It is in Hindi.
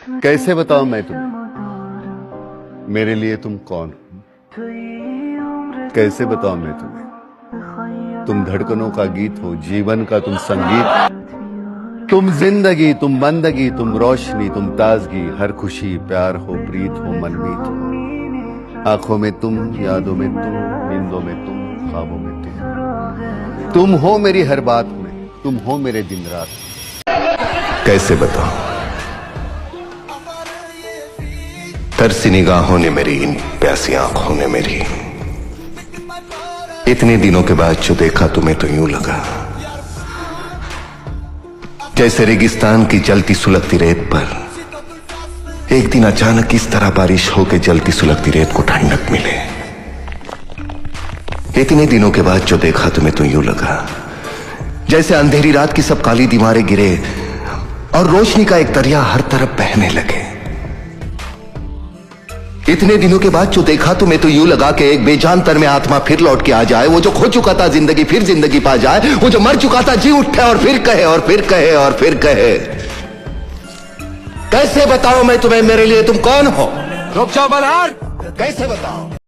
कैसे बताऊं मैं तुम्हें मेरे लिए तुम कौन हो। कैसे बताऊं मैं तुम्हें तुम धड़कनों का गीत हो, जीवन का तुम संगीत, तुम जिंदगी, तुम बंदगी, तुम रोशनी, तुम ताजगी, हर खुशी प्यार हो, प्रीत हो, मनमीत हो। आंखों में तुम, यादों में तुम, नींदों में तुम, ख्वाबों में तुम हो मेरी हर बात में, तुम हो मेरे दिन रात। कैसे बताऊं तरसी निगाहों ने मेरी, इन प्यासी आंखों ने मेरी, इतने दिनों के बाद जो देखा तुम्हें तो यूं लगा जैसे रेगिस्तान की जलती सुलगती रेत पर एक दिन अचानक इस तरह बारिश होकर जलती सुलगती रेत को ठंडक मिले। इतने दिनों के बाद जो देखा तुम्हें तो यूं लगा जैसे अंधेरी रात की सब काली दीवारें गिरे और रोशनी का एक दरिया हर तरफ बहने लगे। इतने दिनों के बाद जो देखा तुम्हें तो यूं लगा कि एक बेजान तर में आत्मा फिर लौट के आ जाए, वो जो खो चुका था जिंदगी फिर जिंदगी पा जाए, वो जो मर चुका था जी उठे और फिर कहे और फिर कहे और फिर कहे। कैसे बताऊं मैं तुम्हें मेरे लिए तुम कौन हो। रुक जाओ बलहार, कैसे बताऊं।